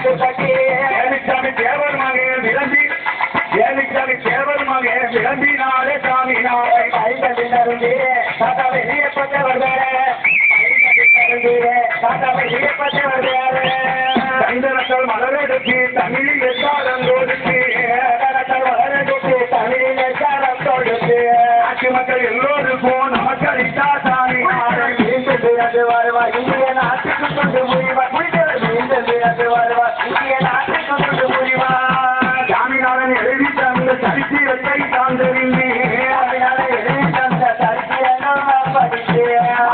ஏழுச்சாமி தேவர் மகே விளம்பி ஏழுச்சாமி தேவர் மகே விளம்பினாலே சாமி நாளை தாத்தா வெளியே பத்த வருவாரு தாத்தா வெளியே பத்த வருவாரு சைந்தனத்தால் மலரெடுத்து தமிழில் எச்சாரம் கொடுத்து மலரெடுத்து தமிழில் எச்சாரம் கொடுத்து நாட்டு மக்கள் எல்லோருக்கும் நமக்கு அளித்தா சாமி நாளை அது வருவார் இந்திய நாட்டுக்கு கொண்டு முடிவார் அது வருவார் இந்திய நாட்டுக்கு கொண்டு முடிவார் சாமிநாதன் எழுதி தந்த சரித்திரத்தை தாழ்ந்தறிந்து அதனால எழுதி தந்த சரித்திரம் படித்து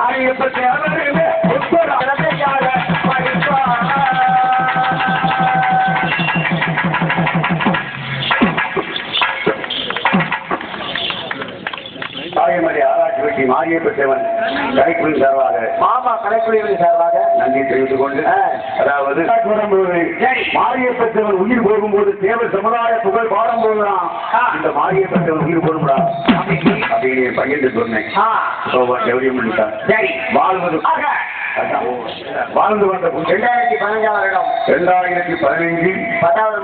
ஆரியப்ப தேவருமே ஒப்பராக படிப்பார் தாயமலை ஆராய்ச்சி வெட்டி மாரியப்பட்டவன் கலைக்குழுவின் சார்பாக மாமா கலைக்குழுவின் சார்பாக நன்றி தெரிவித்துக் கொண்டு அதாவது மாரியப்பட்டவன் உயிர் போகும்போது தேவர் சமுதாய புகழ் பாடம் போதுதான் இந்த மாரியப்பட்டவன் உயிர் போடும்டா அப்படின்னு பகிர்ந்து சொன்னேன் வாழ்வது வாழ்ந்து வந்த 2015 10வது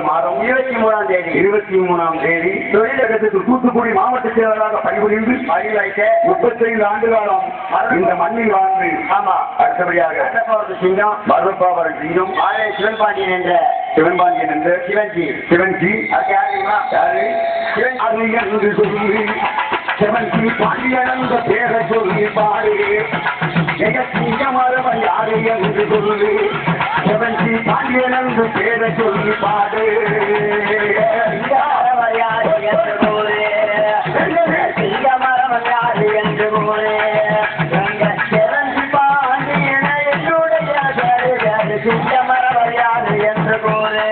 மாதம் 23ஆம் தேதி தொழிலகத்துக்கு தூத்துக்குடி மாவட்ட செயலராக பணிபுரிந்து 35 ஆண்டு காலம் இந்த மண்ணில் வாழ்ந்து அடுத்தபடியாக பரப்பாவரன் சிங்கம் சிவன்பாண்டியன் என்ற சிவன்ஜி சிவன்ஜி பாண்டியனந்த பேர சொல்லி பாடு சிங்கமரவன் யாரு என்று சொல்லு சிவன்ஜி பாண்டியனந்த பேர சொல்லி பாடு சிங்கமரவன் யாரு என்று போது சிங்கமரவன் யாரு என்று போது சிவன்ஜி பாண்டியன என்னுடைய சிங்கமரவன் யாரு என்று போது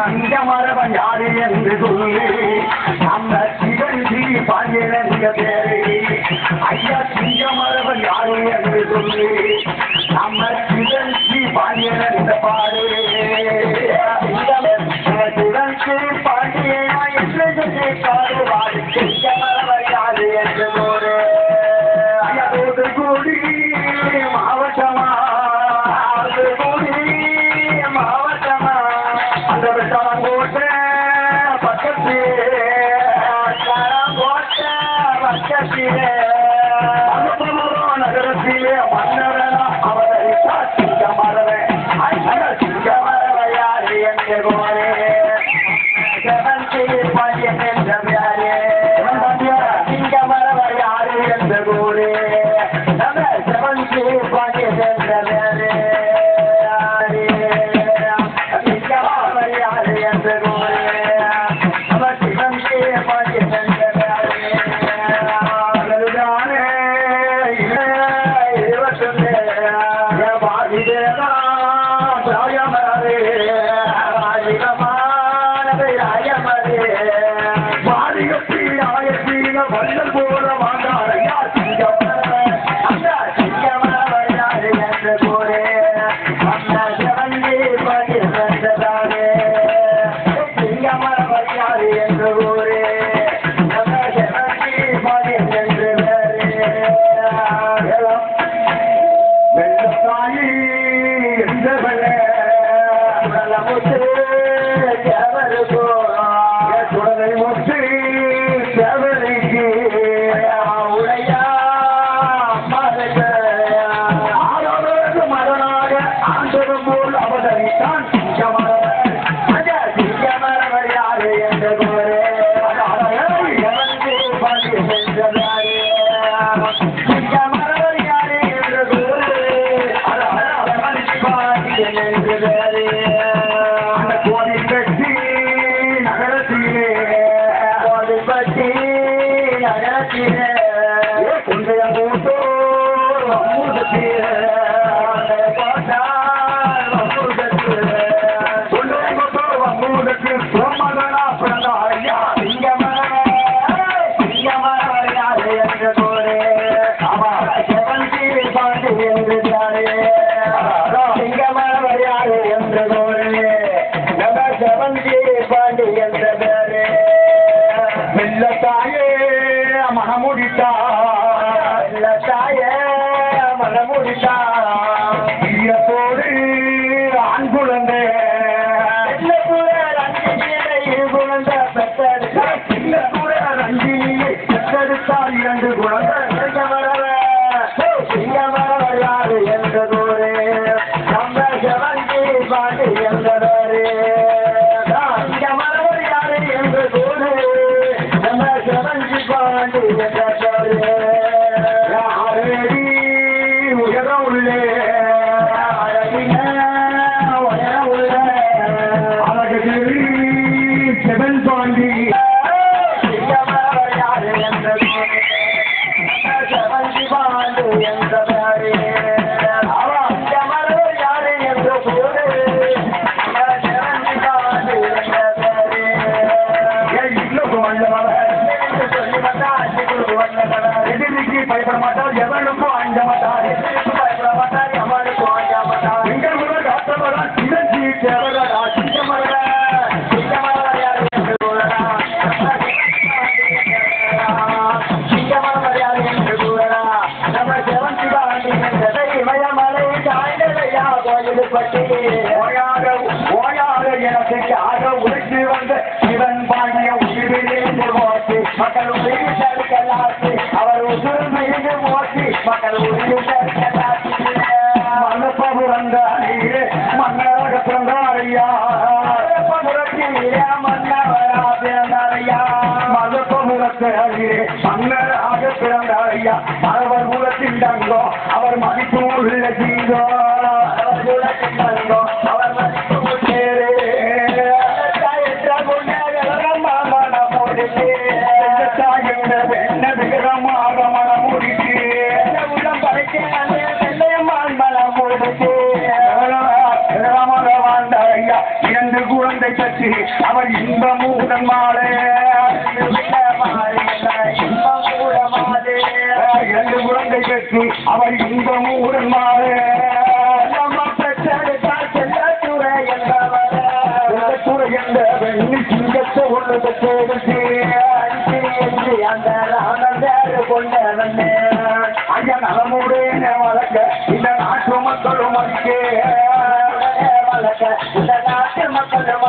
சிங்கமரவன் யாரு என்று சொல்லு நம்ம சிவன்ஜி பாண்டியன் பேரு ஐயா சிங்கமரவன் யாரு என்று சொல்லி நம்ம சிவன்ஜி பாண்டியன் என்ற பாடு சிவன்ஜி பாண்டியனா என்று சொல்லி பாடுவாரு சிங்கமரவன் யாரு என்று போது கூடி மாவட்டமா கூடி மாவட்டமா அந்த போட்ட பக்கத்து நகரத்திலே மன்னரனா அவதரித்தா சிங்கமரவன் சிங்கமரவையாறு என்று போரே சிவன்ஜி பாண்டியன் என்ற யாரே சிங்கமரவையாறு என்று போரே சிவன்ஜி பாண்டியன் என்ற யாரே சிங்கமரவையாறு என்று போரே சிவன்ஜி பாண்டியன் என்ற வள்ளல் போல வாங்காரையா சிங்கமரவன் யாரு என்று போரே சிவன்ஜி சிங்கமரவன் யாரு என்று போரே சிவன்ஜி பாண்டியன் என்று வெள்ளத்தாயி எந்த முத்து தேவரு சுடலை முத்து தேவருக்கு உடையா மரணாக ஆண்டவன் போல் அவதரித்தான் சிங்கமரவன் சிங்கமரவன் யாரு என்று போரே சிங்கமரவன் யாரு என்று போரே கோவில் கட்டி நகரத்திலே குந்தைய மூட்டோ சோமகனா பிறந்த ஐயா சிங்கமரவன் யாரு என்று போரே சிவன்ஜி பாண்டியன் என்று யாரே சிங்கமரவன் யாரு என்று போரே குழந்தை இல்ல கூட குழந்தை பெற்றெடுத்தா இல்ல கூட ரஞ்சினியை பெற்றெடுத்தால் 2 குழந்தை இங்க வரவர் யாரு என்றதோரே நம்ம செவந்தி பாண்டி என்றதோரே இங்க வரவர் யாரு என்றதோரே நம்ம செவந்தி பாண்டி என்றதோரே யாரடி உயரம் உள்ளே அழகின உயரம் உள்ள அழகு செவன் பாண்டி இங்க வரவர் யாரு என்றதோரே செவந்தி பாண்டி என்றதோரே பயப்பட மாட்டார் எவனுக்கும் அஞ்ச மாட்டார் பயப்பட மாட்டார் எவனுக்கும் அஞ்ச மாட்டார் எங்கள் முதல் காத்தவரா சிவஞ்சி தேவரா சிங்கமரா சிங்கமரா யாரு என்று கூறடா சிங்கமரா யாரு என்று கூறடா நம்ம செவந்தி பாண்டி என்றதை இமயமலை சாய்ந்ததையா கோயில் பட்டி ஓயாக எனக்கு ஆக உழைத்து வந்த சிவன் பாண்டிய உயிரிலே போற்றி மக்கள் உயிர் தடுக்கலாச்சு அவர் உசுறு மீது போற்றி மக்கள் உயிர் தடுக்கலாச்சு மன்னப்ப புறந்தாரே மன்னராக பிறந்தாரையா புறத்திலே மன்னவரா பிறந்தாரையா மதப்ப புறத்தாரே மன்னராக பிறந்தாரையா அவர் குலத்தில் தங்கோ அவர் மதிப்பு உள்ள ஜீவோ அவர் குலத்தில் தங்கோ அவர் மதிப்பு இரண்டு குழந்தை பற்றி அவர் இன்பமூடன் மாறே இரண்டு குழந்தை பற்றி அவர் இன்பமூடன் மாறே என்ற வெண்ணி சிங்கத்தை உள்ளது போடுச்சு அந்த ஆனந்தாரு கொண்ட ஐயா நலமுடே வளர்க்க இந்த நாட்டு மக்களும் மதிக்கே வளர்க்க இந்த நாட்டு மக்களும்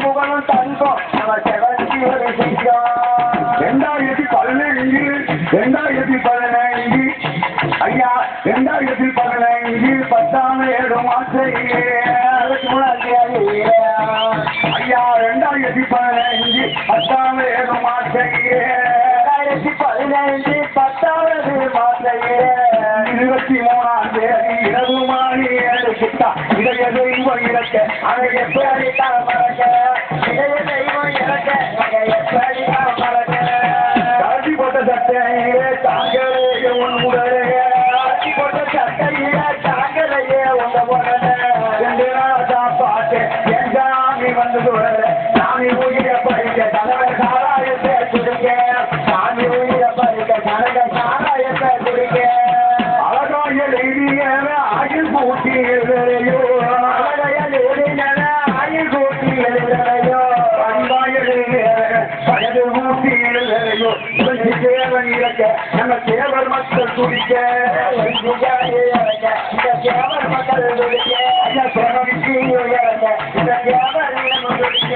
புகழும் தங்கம் நம்ம செவந்தி ஒரு செய்யும் 2015 ஐயா 2015 10ஆம் ஏழு மாசையே ஐயா 2015 10ஆம் ஏழு மாசையே 2015 10ஆவது மாசையே 23ஆம் தேதி இரவு மணி 7 கிட்ட இதைய தெய்வம் இறக்க அதை எப்படி மறக்க இதைய தெய்வம் இறக்க அதை எப்படி மறக்க காட்சி போட்ட சட்டையே தாங்களே உன் உடலே காட்சி போட்ட சட்டையே தாங்களையே உங்க உடனே 2 நாள் சாப்பாட்டு என் சாமி வந்து உடனே சாமி உயிரை பறிக்க தலைவர் சாராயத்தை குடிக்க சாமி உயிரை பறிக்க தலைவர் சாராயத்தை குடிக்க அழகாய எழுதியவ ஆயுள் கூட்டி எழுதையோ அழகாய எழுதினவ ஆயுள் கூட்டி எழுதையோ அன்பாய பழகு கூட்டி எழுதையோ தேவன் இறக்க நம்ம தேவர் மக்கள் துடிக்க இந்த தேவர் மக்கள் துடிக்க ஐயா தேவனுக்கு இறக்க இந்த தேவர் இனம் துடிக்க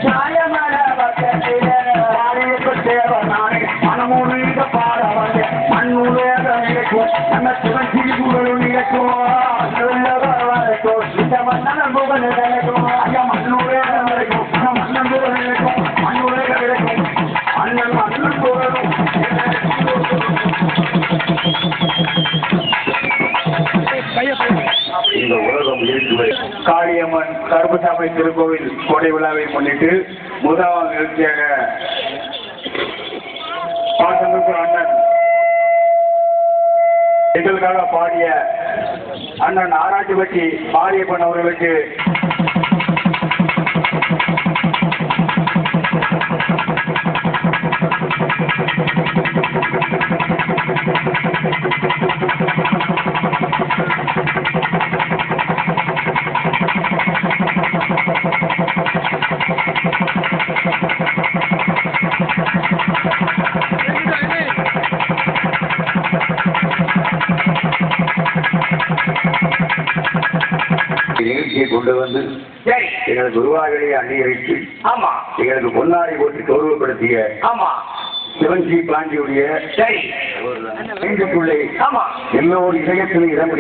சாயமான மக்கள் தேவர் நானே மனமுனித பாட வந்து மண்ணுவேத நினைக்கும் நம்ம சிவஞ்சி குரலும் நினைக்கும் இந்த மன்னன் புகழ் நினைக்கும் ஐயா மண்ணுவேத நினைக்கும் மன்னன் புகழ் நினைக்கும் மண்ணுவேத நினைக்கும் அண்ணன் புகழும் இந்த உலகம் காளியம்மன் கருப்பசாமி திருக்கோவில் கோடை விழாவை முன்னிட்டு முதலாம் நிகழ்ச்சியாக பாசமிகு அண்ணன் எங்களுக்காக பாடிய அண்ணன் ஆராய்ச்சி மாரியப்பன் அவர்களுக்கு நிகழ்ச்சியை கொண்டு வந்து சரி எங்களது குருவாகளை அங்கீகரித்து ஆமா எங்களுக்கு பொன்னாடை போட்டு கௌரவப்படுத்திய ஆமா சிவன்ஜி பாண்டியுடைய சரி வீட்டுக்குள்ளே ஆமா எல்லோரு இதயத்திலும் இடம்